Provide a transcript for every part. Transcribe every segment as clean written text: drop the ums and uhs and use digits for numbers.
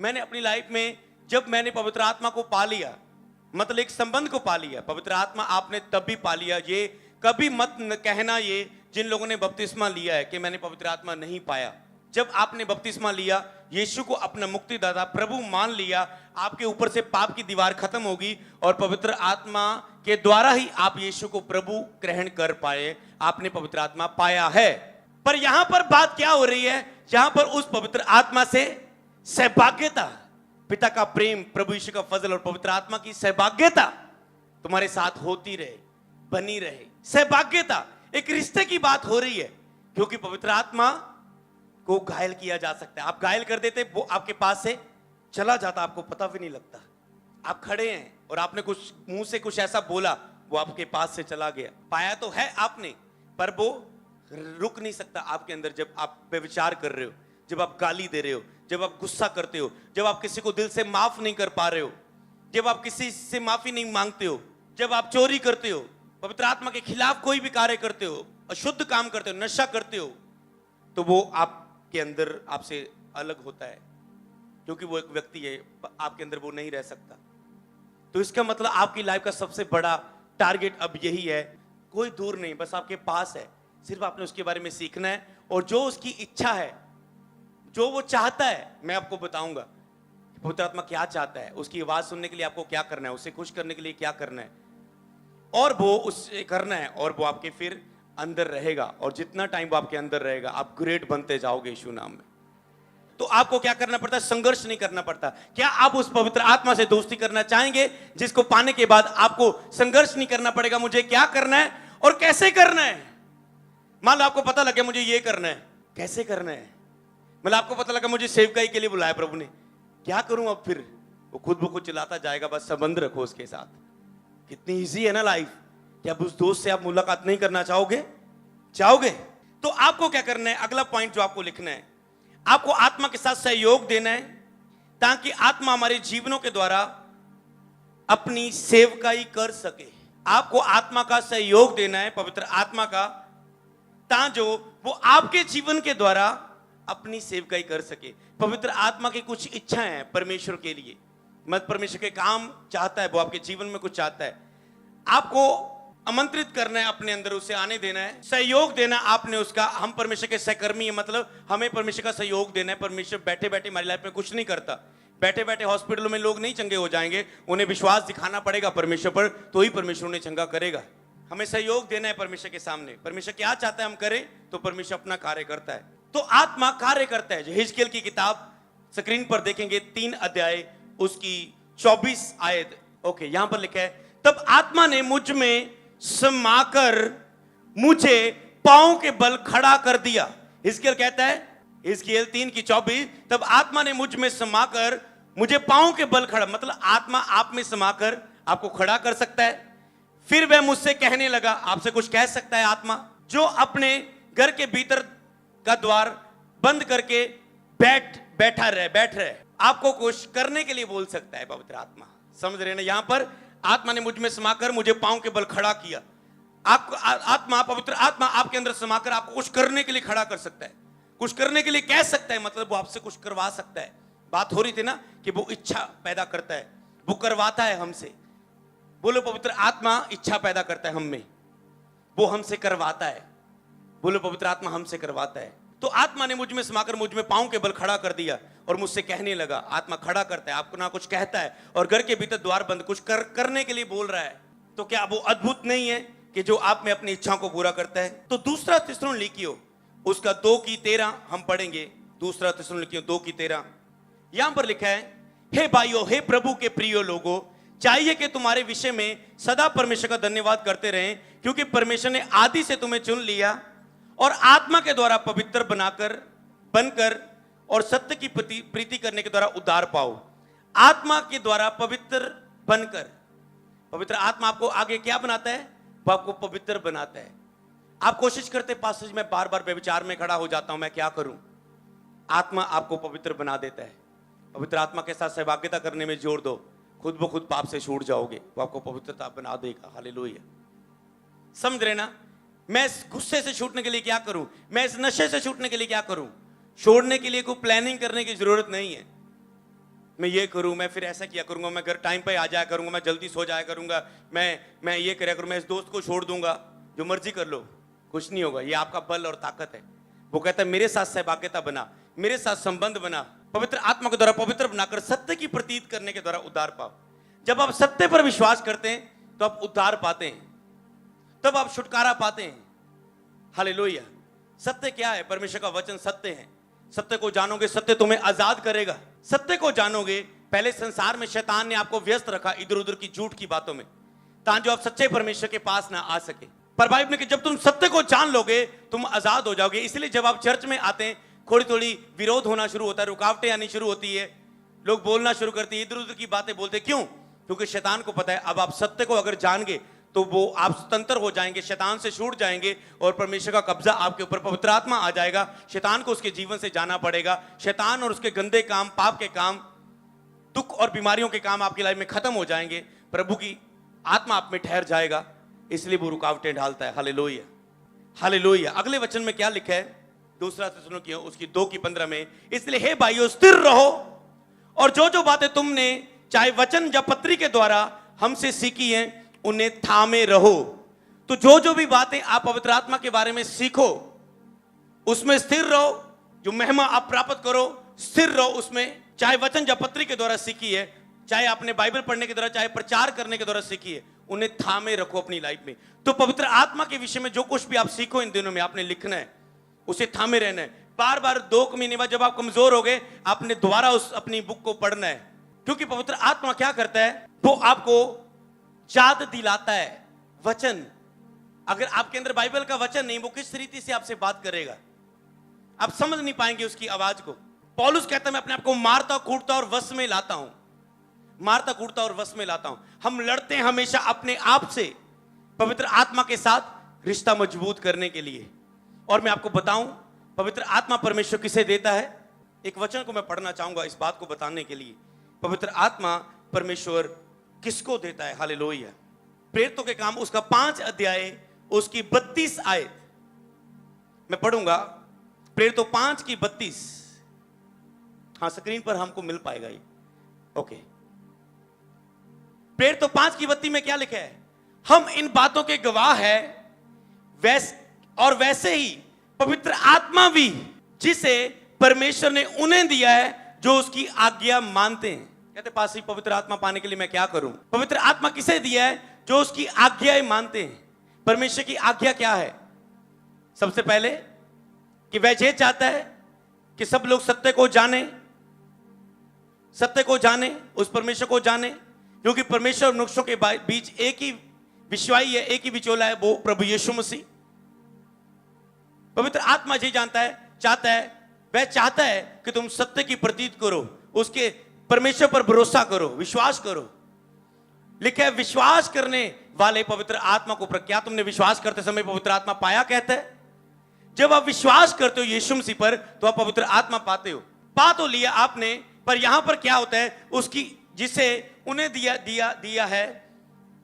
मैंने अपनी लाइफ में जब मैंने पवित्र आत्मा को पा लिया, मतलब एक संबंध को पा लिया, पवित्र आत्मा आपने तब भी पा लिया। ये कभी मत कहना ये जिन लोगों ने बपतिस्मा लिया है कि मैंने पवित्र आत्मा नहीं पाया। जब आपने बपतिस्मा लिया, यीशु को अपना मुक्तिदाता प्रभु मान लिया, आपके ऊपर से पाप की दीवार खत्म होगी और पवित्र आत्मा के द्वारा ही आप यीशु को प्रभु ग्रहण कर पाए। आपने पवित्र आत्मा पाया है। पर यहां पर बात क्या हो रही है? यहां पर उस पवित्र आत्मा से सहभाग्यता, पिता का प्रेम, प्रभु यीशु का फजल और पवित्र आत्मा की सहभाग्यता तुम्हारे साथ होती रहे, बनी रहे। सहभाग्यता एक रिश्ते की बात हो रही है, क्योंकि पवित्र आत्मा को घायल किया जा सकता है। आप घायल कर देते, वो आपके पास से चला जाता, आपको पता भी नहीं लगता। आप खड़े हैं और आपने कुछ मुंह से कुछ ऐसा बोला, वो आपके पास से चला गया। पाया तो है आपने, पर वो रुक नहीं सकता आपके अंदर। जब आप व्यभिचार कर रहे हो, जब आप गाली दे रहे हो, जब आप गुस्सा करते हो, जब आप किसी को दिल से माफ नहीं कर पा रहे हो, जब आप किसी से माफी नहीं मांगते हो, जब आप चोरी करते हो, पवित्र आत्मा के खिलाफ कोई भी कार्य करते हो, अशुद्ध काम करते हो, नशा करते हो, तो वो आपके अंदर आपसे अलग होता है, क्योंकि वो एक व्यक्ति है, आपके अंदर वो नहीं रह सकता। तो इसका मतलब आपकी लाइफ का सबसे बड़ा टारगेट अब यही है, कोई दूर नहीं, बस आपके पास है। सिर्फ आपने उसके बारे में सीखना है, और जो उसकी इच्छा है, जो वो चाहता है, मैं आपको बताऊंगा पवित्र आत्मा क्या चाहता है। उसकी आवाज सुनने के लिए आपको क्या करना है, उसे खुश करने के लिए क्या करना है, और वो उससे करना है, और वो आपके फिर अंदर रहेगा। और जितना टाइम वो आपके अंदर रहेगा, आप ग्रेट बनते जाओगे यीशु नाम में। तो आपको क्या करना पड़ता है? संघर्ष नहीं करना पड़ता। क्या आप उस पवित्र आत्मा से दोस्ती करना चाहेंगे, जिसको पाने के बाद आपको संघर्ष नहीं करना पड़ेगा? मुझे क्या करना है और कैसे करना है? मान लो आपको पता लगे मुझे ये करना है, कैसे करना है? मतलब आपको पता लगा मुझे सेवकाई के लिए बुलाया प्रभु ने, क्या करूं अब? फिर वो खुद ब खुद चिल्लाता जाएगा, बस संबंध रखो उसके साथ। कितनी इजी है ना लाइफ। क्या उस दोस्त से आप मुलाकात नहीं करना चाहोगे? चाहोगे? तो आपको क्या करना है? अगला पॉइंट जो आपको लिखना है, आपको आत्मा के साथ सहयोग देना है, ताकि आत्मा हमारे जीवनों के द्वारा अपनी सेवकाई कर सके। आपको आत्मा का सहयोग देना है, पवित्र आत्मा का, ताकि वो आपके जीवन के द्वारा अपनी सेवकाई कर सके। पवित्र आत्मा की कुछ इच्छाएं हैं परमेश्वर के लिए, मत परमेश्वर के काम चाहता है, वो आपके जीवन में कुछ चाहता है। आपको आमंत्रित करना है अपने अंदर, उसे आने देना है, सहयोग देना आपने उसका। हम परमेश्वर के सहकर्मी है, मतलब हमें परमेश्वर का सहयोग देना है। परमेश्वर बैठे बैठे हमारी लाइफ में कुछ नहीं करता। बैठे बैठे हॉस्पिटलों में लोग नहीं चंगे हो जाएंगे, उन्हें विश्वास दिखाना पड़ेगा परमेश्वर पर, तो ही परमेश्वर उन्हें चंगा करेगा। हमें सहयोग देना है परमेश्वर के सामने। परमेश्वर क्या चाहता है हम करें, तो परमेश्वर अपना कार्य करता है। तो आत्मा कार्य करता है। हिजकियेल की किताब स्क्रीन पर देखेंगे, 3 अध्याय उसकी 24 आयत। ओके, यहां पर लिखा है, तब आत्मा ने मुझ में समाकर मुझे पांव के बल खड़ा कर दिया। हिजकियेल कहता है, हिजकियेल 3 की 24, तब आत्मा ने मुझ में समाकर मुझे पांव के बल खड़ा, मतलब आत्मा आप में समाकर आपको खड़ा कर सकता है। फिर वह मुझसे कहने लगा, आपसे कुछ कह सकता है आत्मा, जो अपने घर के भीतर का द्वार बंद करके बैठ रहे, आपको कुछ करने के लिए बोल सकता है पवित्र आत्मा। समझ रहे ना? यहां पर आत्मा ने मुझ में समाकर मुझे पांव के बल खड़ा किया। आपको आत्मा, पवित्र आत्मा आपके अंदर समाकर आपको कुछ करने के लिए खड़ा कर सकता है, कुछ करने के लिए कह सकता है, मतलब वो आपसे कुछ करवा सकता है। बात हो रही थी ना कि वो इच्छा पैदा करता है, वो करवाता है हमसे। बोलो, पवित्र आत्मा इच्छा पैदा करता है हम में, वो हमसे करवाता है। बोलो, पवित्र आत्मा हमसे करवाता है। तो आत्मा ने मुझ में समाकर मुझ में पांव के बल खड़ा कर दिया और मुझसे कहने लगा। आत्मा खड़ा करता है, आपको ना कुछ कहता है, और घर के भीतर द्वार बंद कुछ करने के लिए बोल रहा है। तो क्या वो अद्भुत नहीं है कि जो आप में अपनी इच्छाओं को पूरा करता है? तो दूसरा थिस्सलुनीकियों उसका 2 की 13 हम पढ़ेंगे। दूसरा थिस्सलुनीकियों 2 की 13, यहां पर लिखा है, हे भाइयों, हे प्रभु के प्रिय लोगों, चाहिए कि तुम्हारे विषय में सदा परमेश्वर का धन्यवाद करते रहें, क्योंकि परमेश्वर ने आदि से तुम्हें चुन लिया और आत्मा के द्वारा पवित्र बनकर और सत्य की प्रीति करने के द्वारा उद्धार पाओ। आत्मा के द्वारा पवित्र बनकर, पवित्र आत्मा आपको आगे क्या बनाता है? वो आपको पवित्र बनाता है। आप कोशिश करते, पास्टर मैं बार बार व्यभिचार में खड़ा हो जाता हूं, मैं क्या करूं? आत्मा आपको पवित्र बना देता है। पवित्र आत्मा के साथ सहभागिता करने में जोर दो, खुद ब खुद पाप से छूट जाओगे, वो आपको पवित्रता बना देगा। हालेलुया। समझ रहे ना? मैं इस गुस्से से छूटने के लिए क्या करूं? मैं इस नशे से छूटने के लिए क्या करूं? छोड़ने के लिए कोई प्लानिंग करने की जरूरत नहीं है। मैं ये करूं, मैं फिर ऐसा किया करूंगा, मैं घर टाइम पे आ जाया करूंगा, मैं जल्दी सो जाया करूंगा, मैं ये कराया करूंगा, मैं इस दोस्त को छोड़ दूंगा, जो मर्जी कर लो, कुछ नहीं होगा। ये आपका बल और ताकत है। वो कहता है मेरे साथ सहभागिता बना, मेरे साथ संबंध बना, पवित्र आत्मा के द्वारा पवित्र बनाकर सत्य की प्रतीत करने के द्वारा उद्धार पाओ। जब आप सत्य पर विश्वास करते हैं तो आप उद्धार पाते हैं, तब आप छुटकारा पाते हैं। हालेलुया। सत्य क्या है? परमेश्वर का वचन सत्य है। सत्य को जानोगे, सत्य तुम्हें आजाद करेगा। सत्य को जानोगे। पहले संसार में शैतान ने आपको व्यस्त रखा इधर उधर की झूठ की बातों में, ताकि आप सच्चे परमेश्वर के पास ना आ सके। पर बाइबल में कि जब तुम सत्य को जान लोगे तुम आजाद हो जाओगे। इसलिए जब आप चर्च में आते हैं थोड़ी थोड़ी विरोध होना शुरू होता है, रुकावटें आनी शुरू होती है, लोग बोलना शुरू करते हैं, इधर उधर की बातें बोलते। क्यों? क्योंकि शैतान को पता है अब आप सत्य को अगर जान गए तो वो आप स्वतंत्र हो जाएंगे, शैतान से छूट जाएंगे और परमेश्वर का कब्जा आपके ऊपर, पवित्र आत्मा आ जाएगा। शैतान को उसके जीवन से जाना पड़ेगा। शैतान और उसके गंदे काम, पाप के काम, दुख और बीमारियों के काम आपकी लाइफ में खत्म हो जाएंगे। प्रभु की आत्मा आप में ठहर जाएगा, इसलिए वो रुकावटें ढालता है। Hallelujah, hallelujah. अगले वचन में क्या लिखा है? दूसरा थिस्सलुनीकियों उसकी 2:15 में, इसलिए हे भाइयों स्थिर रहो और जो जो बातें तुमने चाहे वचन या पत्री के द्वारा हमसे सीखी हैं उन्हें थामे रहो। तो जो जो भी बातें आप पवित्र आत्मा के बारे में सीखो उसमें स्थिर रहो। जो महिमा आप प्राप्त करो स्थिर रहो उसमें। चाहे वचन या पत्री के द्वारा सीखी है, चाहे आपने बाइबल पढ़ने के द्वारा, चाहे प्रचार करने के द्वारा सीखी है, उन्हें थामे रखो अपनी लाइफ में। तो पवित्र आत्मा के विषय में जो कुछ भी आप सीखो इन दिनों में आपने लिखना है, उसे थामे रहना है। बार बार 2 महीने बाद जब आप कमजोर हो गए आपने दोबारा उस अपनी बुक को पढ़ना है, क्योंकि पवित्र आत्मा क्या करता है? वो आपको याद दिलाता है। वचन, अगर आपके अंदर बाइबल का वचन नहीं, वो किस रीति से आपसे बात करेगा? आप समझ नहीं पाएंगे उसकी आवाज को। पौलुस कहता है मैं अपने आप को मारता कूटता और वश में लाता हूं, मारता कूटता और वश में लाता हूं। हम लड़ते हैं हमेशा अपने आप से पवित्र आत्मा के साथ रिश्ता मजबूत करने के लिए। और मैं आपको बताऊं पवित्र आत्मा परमेश्वर किसे देता है। एक वचन को मैं पढ़ना चाहूंगा इस बात को बताने के लिए। पवित्र आत्मा परमेश्वर किसको देता है? हालेलुया। प्रेरितों के काम उसका 5 अध्याय उसकी 32 आयत मैं पढ़ूंगा। प्रेरितों 5 की 32। हाँ, स्क्रीन पर हमको मिल पाएगा ये। ओके। प्रेरितों 5 की 32 में क्या लिखा है? हम इन बातों के गवाह हैं, वैसे ही पवित्र आत्मा भी जिसे परमेश्वर ने उन्हें दिया है जो उसकी आज्ञा मानते हैं। कहते पास ही पवित्र आत्मा पाने के लिए मैं क्या करूं? पवित्र आत्मा किसे दिया है? जो उसकी आज्ञाएं मानते हैं। परमेश्वर की आज्ञा क्या है? सबसे पहले कि वह ये चाहता है कि सब लोग सत्य को जाने, सत्य को जाने, उस परमेश्वर को जाने, क्योंकि परमेश्वर और मनुष्यों के बीच एक ही विश्वाई है, एक ही विचोला है, वो प्रभु यीशु मसीह। पवित्र आत्मा ये जानता है, चाहता है, वह चाहता है कि तुम सत्य की प्रतीत करो, उसके परमेश्वर पर भरोसा करो, विश्वास करो। लिखा है विश्वास करने वाले पवित्र आत्मा को। क्या तुमने विश्वास करते समय पवित्र आत्मा पाया? कहता है जब आप विश्वास करते हो यीशु मसीह पर तो आप पवित्र आत्मा पाते हो। पा तो लिया आपने, पर यहां पर क्या होता है? उसकी जिसे उन्हें दिया है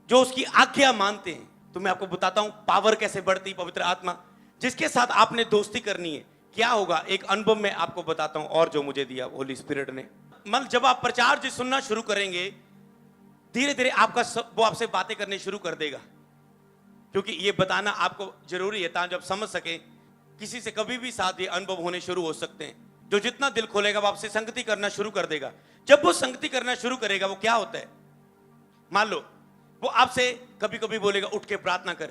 जो उसकी आज्ञा मानते हैं। तो मैं आपको बताता हूं पावर कैसे बढ़ती। पवित्र आत्मा जिसके साथ आपने दोस्ती करनी है क्या होगा, एक अनुभव में आपको बताता हूं और जो मुझे दिया होली स्पिरिट ने। मतलब जब आप प्रचार जी सुनना शुरू करेंगे धीरे धीरे वो आपसे बातें करने शुरू कर देगा, क्योंकि ये बताना आपको जरूरी है ताकि आप समझ सके। किसी से कभी भी साथ ये अनुभव होने शुरू हो सकते हैं। जो जितना दिल खोलेगा वो आपसे संगति करना शुरू कर देगा। जब वो संगति करना शुरू करेगा वो क्या होता है? मान लो वो आपसे कभी कभी बोलेगा उठ के प्रार्थना कर,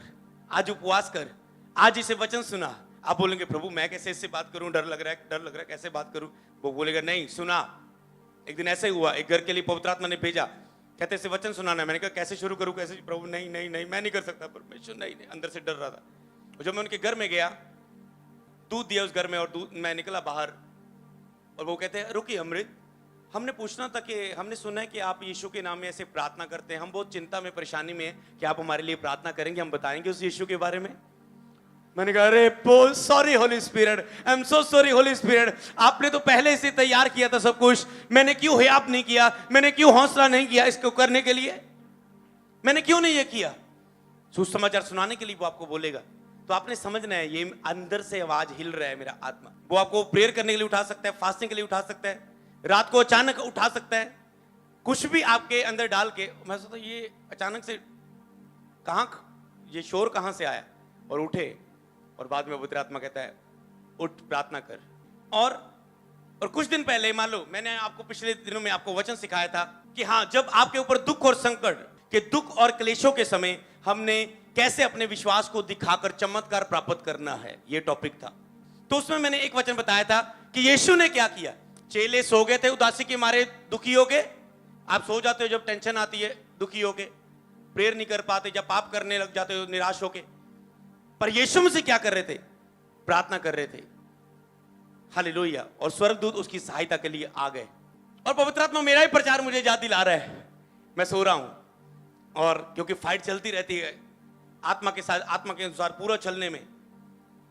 आज उपवास कर, आज इसे वचन सुना। आप बोलेंगे प्रभु मैं कैसे इससे बात करूं, डर लग रहा है कैसे बात करूं। वो बोलेगा नहीं सुना। एक दिन ऐसे हुआ, एक घर के लिए पवित्र आत्मा ने भेजा, कहते इसे वचन सुनाना है। मैंने कहा कैसे शुरू करूं, कैसे? प्रभु नहीं नहीं नहीं मैं नहीं कर सकता परमेश्वर, नहीं नहीं। अंदर से डर रहा था। और जब मैं उनके घर में गया, दूध दिया उस घर में, और दूध मैं निकला बाहर और वो कहते हैं रुकी अमृत, हमने पूछना था कि हमने सुना है कि आप यीशु के नाम में ऐसे प्रार्थना करते हैं, हम बहुत चिंता में परेशानी में हैं कि आप हमारे लिए प्रार्थना करेंगे, हम बताएंगे उस यीशु के बारे में। मैंने कहा अरे sorry Holi spirit, I am so sorry Holi spirit, आपने तो पहले से तैयार किया था सब कुछ, मैंने क्यों हियाप नहीं किया, मैंने क्यों हौसला नहीं किया इसको करने के लिए, मैंने क्यों नहीं ये किया। सुसमाचार सुनाने के लिए वो आपको बोलेगा, तो आपने समझना है ये अंदर से आवाज हिल रहा है मेरा आत्मा। वो आपको प्रेयर करने के लिए उठा सकता है, फास्टिंग के लिए उठा सकता है, रात को अचानक उठा सकता है, कुछ भी आपके अंदर डाल के। मैं सोचता ये अचानक से कहां, ये शोर कहां से आया, और उठे, और बाद में पवित्र आत्मा कहता है उठ प्रार्थना कर। और कुछ दिन पहले मान लो मैंने आपको पिछले दिनों में आपको वचन सिखाया था कि हाँ, जब आपके ऊपर दुख और संकट के दुख और क्लेशों के समय हमने कैसे अपने विश्वास को दिखाकर चमत्कार प्राप्त करना है, ये टॉपिक था। तो उसमें मैंने एक वचन बताया था कि यीशु ने क्या किया। चेले सो गए थे उदासी के मारे, दुखी हो गए। आप सो जाते हो जब टेंशन आती है, दुखी हो गए, प्रेयर नहीं कर पाते, जब पाप करने लग जाते हो निराश हो के। पर यीशु मसीह क्या कर रहे थे? प्रार्थना कर रहे थे। हालेलुया। और स्वर्गदूत उसकी सहायता के लिए आ गए। और पवित्र आत्मा मेरा ही प्रचार मुझे याद दिला रहा है। मैं सो रहा हूं, और क्योंकि फाइट चलती रहती है आत्मा के साथ, आत्मा के अनुसार पूरा चलने में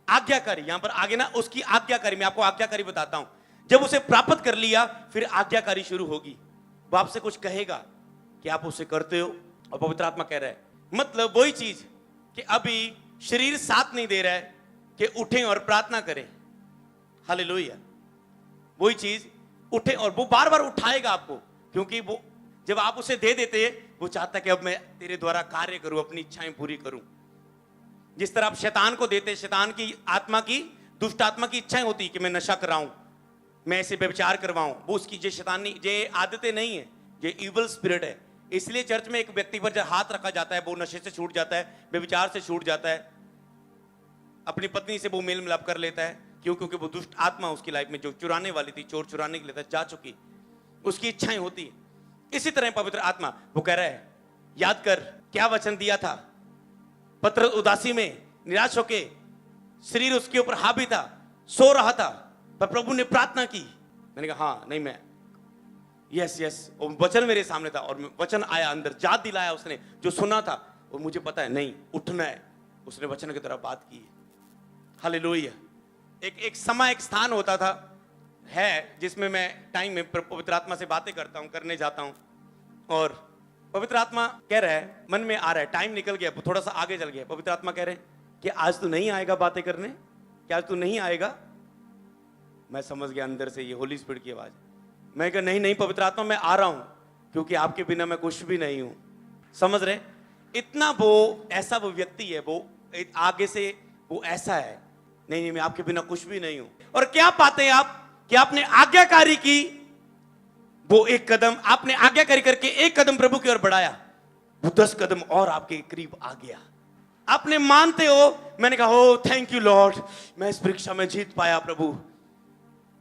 आज्ञाकारी, यहां पर आगे ना उसकी आज्ञाकारी, मैं आपको आज्ञाकारी बताता हूं। जब उसे प्राप्त कर लिया फिर आज्ञाकारी शुरू होगी। वो आपसे कुछ कहेगा कि आप उसे करते हो, और पवित्र आत्मा कह रहा है, मतलब वही चीज कि अभी शरीर साथ नहीं दे रहा है कि उठें और प्रार्थना करें। हालेलुया। वही चीज उठे, और वो बार बार उठाएगा आपको, क्योंकि वो जब आप उसे दे देते हैं वो चाहता है कि अब मैं तेरे द्वारा कार्य करूं, अपनी इच्छाएं पूरी करूं। जिस तरह आप शैतान को देते, शैतान की आत्मा की, दुष्ट आत्मा की इच्छाएं होती कि मैं नशा कराऊं, मैं इसे व्यभिचार करवाऊं, वो उसकी जो शैतानी ये आदतें नहीं है, ये इविल स्पिरिट है। इसलिए चर्च में एक व्यक्ति पर जब हाथ रखा जाता है वो नशे से छूट जाता है, व्यभिचार से छूट जाता है, अपनी पत्नी से वो मेल मिलाप कर लेता है। क्यों? क्योंकि वो दुष्ट आत्मा उसकी लाइफ में जो चुराने वाली थी, चोर चुराने के लिए जा चुकी, उसकी इच्छाएं होती है। इसी तरह पवित्र आत्मा वो कह रहा है, याद कर क्या वचन दिया था। पत्र उदासी में निराश होके, शरीर उसके ऊपर हावी था, सो रहा था, पर प्रभु ने प्रार्थना की। मैंने कहा हाँ, नहीं मैं, यस यस, और वचन मेरे सामने था, और वचन आया अंदर, याद दिलाया उसने जो सुना था, और मुझे पता है नहीं उठना है। उसने वचन की तरह बात की। हालेलुया। एक समय, एक स्थान होता था, है, जिसमें मैं टाइम में पवित्र आत्मा से बातें करता हूं, करने जाता हूं, और पवित्र आत्मा कह रहा है, मन में आ रहा है, टाइम निकल गया, थोड़ा सा आगे चल गया, पवित्र आत्मा कह रहे हैं कि आज तू नहीं आएगा बातें करने, क्या आज तू नहीं आएगा? मैं समझ गया अंदर से ये होली स्पिरिट की आवाज। मैं कहा नहीं नहीं पवित्र आत्मा, मैं आ रहा हूं, क्योंकि आपके बिना मैं कुछ भी नहीं हूं। समझ रहे? इतना वो ऐसा वो व्यक्ति है, वो आगे से वो ऐसा है, नहीं नहीं मैं आपके बिना कुछ भी नहीं हूं। और क्या पाते हैं आप कि आपने आज्ञाकारी की, वो एक कदम आपने आज्ञाकारी करके एक कदम प्रभु की ओर बढ़ाया, वो 10 कदम और आपके करीब आ गया। आपने मानते हो, मैंने कहा ओ थैंक यू लॉर्ड, मैं इस परीक्षा में जीत पाया प्रभु।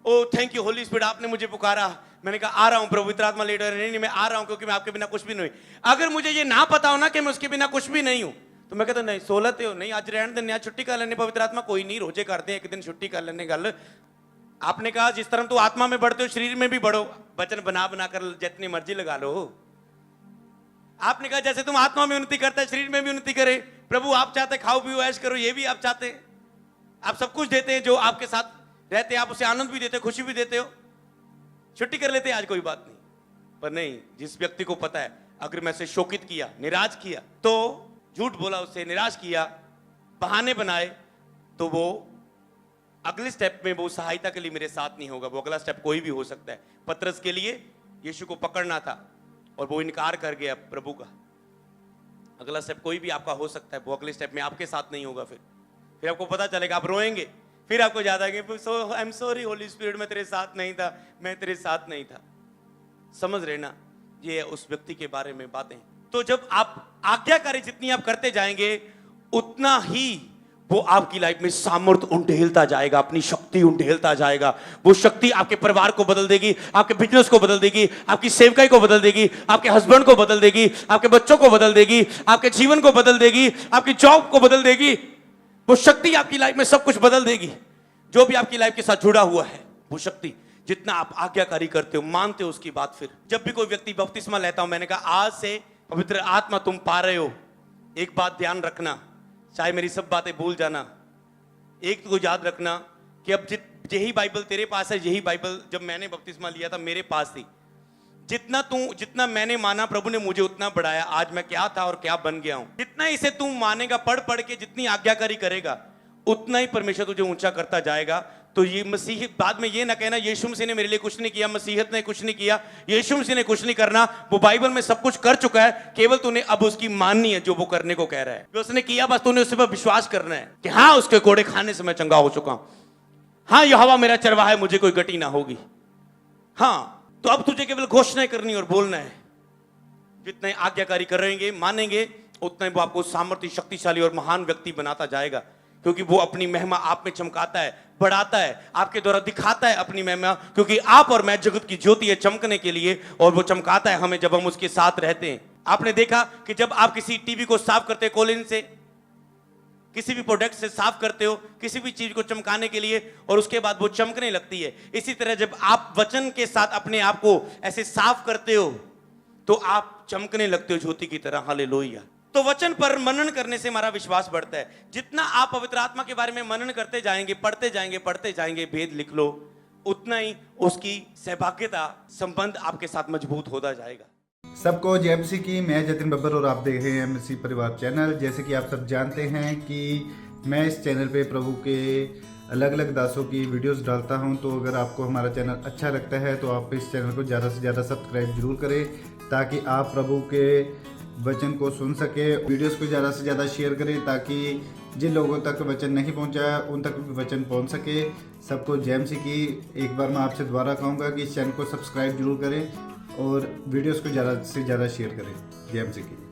ओ थैंक यू होली स्पिरिट, आपने मुझे पुकारा। मैंने कहा आ रहा हूं प्रभु। पवित्र आत्मा लीडर, नहीं मैं आ रहा हूं, क्योंकि मैं आपके बिना कुछ भी नहीं। अगर मुझे ये ना पता हो ना कि मैं उसके बिना कुछ भी नहीं हूं, तो मैं कहता नहीं सोलते हो, नहीं आज रहने देने, आज छुट्टी कर लेने। पवित्र आत्मा कोई नहीं, रोजे करते हैं, एक दिन छुट्टी कर लेने। गल आपने कहा जिस तरह तो आत्मा में बढ़ते हो शरीर में भी बढ़ो, वचन बना बना कर जितनी मर्जी लगा लो। आपने कहा जैसे तुम आत्मा में उन्नति करता है शरीर में भी उन्नति करे। प्रभु आप चाहते खाओ पियो ऐश करो, ये भी आप चाहते हैं, आप सब कुछ देते हैं, जो आपके साथ रहते हैं आप उसे आनंद भी देते हो, खुशी भी देते हो। छुट्टी कर लेते हैं आज, कोई बात नहीं। पर नहीं, जिस व्यक्ति को पता है अगर मैं उसे शोकित किया, निराश किया, तो झूठ बोला, उससे निराश किया, बहाने बनाए, तो वो अगले स्टेप में वो सहायता के लिए मेरे साथ नहीं होगा। वो अगला स्टेप कोई भी हो सकता है। पतरस के लिए यीशु को पकड़ना था और वो इनकार कर गया प्रभु का। अगला स्टेप कोई भी आपका हो सकता है, वो अगले स्टेप में आपके साथ नहीं होगा। फिर आपको पता चलेगा, आप रोएंगे, फिर आपको याद आएगा I am sorry Holi spirit, मैं तेरे साथ नहीं था, मैं तेरे साथ नहीं था। समझ रहे ना? ये उस व्यक्ति के बारे में बातें। तो जब आप आज्ञाकारी जितनी आप करते जाएंगे, उतना ही वो आपकी लाइफ में सामर्थ्य उंडेलता जाएगा, अपनी शक्ति उंडेलता जाएगा। वो शक्ति आपके परिवार को बदल देगी, आपके बिजनेस को बदल देगी, आपकी सेवकाई को बदल देगी, आपके हस्बैंड को बदल देगी, आपके बच्चों को बदल देगी, आपके जीवन को बदल देगी, आपकी जॉब को बदल देगी। वो शक्ति आपकी लाइफ में सब कुछ बदल देगी। जो भी आपकी लाइफ के साथ जुड़ा हुआ है, वो शक्ति जितना आप आज्ञाकारी करते हो, मानते हो उसकी बात। फिर जब भी कोई व्यक्ति बपतिस्मा लेता हूं, मैंने कहा आज से पवित्र आत्मा तुम पा रहे हो, एक बात ध्यान रखना, चाहे मेरी सब बातें भूल जाना, एक तो याद रखना कि अब यही बाइबल तेरे पास है, यही बाइबल जब मैंने बपतिस्मा लिया था मेरे पास थी। जितना मैंने माना प्रभु ने मुझे उतना बढ़ाया। आज मैं क्या था और क्या बन गया हूं। जितना इसे तू मानेगा, पढ़ पढ़ के जितनी आज्ञाकारी करेगा, उतना ही परमेश्वर तुझे ऊंचा करता जाएगा। तो ये मसीह बाद में ये ना कहना यीशु मसीह ने मेरे लिए कुछ नहीं किया, मसीहत ने कुछ नहीं किया, यीशु मसीह ने कुछ नहीं करना, वो बाइबल में सब कुछ कर चुका है, केवल तूने अब उसकी माननी है जो वो करने को कह रहा है। जो उसने किया बस तूने उस पर विश्वास करना है कि हाँ उसके कोड़े खाने से मैं चंगा हो चुका हूं, हाँ यहोवा मेरा चरवाहा है, मुझे कोई गति ना होगी। हाँ तो अब तुझे केवल घोषणा करनी और बोलना है। जितने आज्ञाकारी करेंगे मानेंगे उतना ही वो आपको सामर्थ्य, शक्तिशाली और महान व्यक्ति बनाता जाएगा, क्योंकि वो अपनी महिमा आप में चमकाता है, बढ़ाता है, आपके द्वारा दिखाता है अपनी महिमा, क्योंकि आप और मैं जगत की ज्योति है चमकने के लिए, और वो चमकाता है हमें जब हम उसके साथ रहते हैं। आपने देखा कि जब आप किसी टीवी को साफ करते हैं, कोलिन से, किसी भी प्रोडक्ट से साफ करते हो, किसी भी चीज को चमकाने के लिए, और उसके बाद वो चमकने लगती है। इसी तरह जब आप वचन के साथ अपने आप को ऐसे साफ करते हो तो आप चमकने लगते हो ज्योति की तरह। हालेलुया। तो वचन पर मनन करने से हमारा विश्वास बढ़ता है। जितना आप पवित्र आत्मा के बारे में मनन करते जाएंगे, पढ़ते जाएंगे, भेद लिख लो, उतना ही उसकी सहभागिता, संबंध आपके साथ मजबूत होता जाएगा। सबको जय मसीह की। मैं जतिन बब्बर और आप देख रहे हैं मसीह परिवार चैनल। जैसे कि आप सब जानते हैं कि मैं इस चैनल पे प्रभु के अलग अलग दासों की वीडियोस डालता हूं, तो अगर आपको हमारा चैनल अच्छा लगता है तो आप इस चैनल को ज़्यादा से ज़्यादा सब्सक्राइब जरूर करें, ताकि आप प्रभु के वचन को सुन सके। वीडियोस को ज़्यादा से ज़्यादा शेयर करें, ताकि जिन लोगों तक वचन नहीं पहुंचा उन तक भी वचन पहुंच सके। सबको जय मसीह की। एक बार मैं आपसे दोबारा कहूँगा कि इस चैनल को सब्सक्राइब जरूर करें और वीडियोस को ज़्यादा से ज़्यादा शेयर करें। जय मसीह की।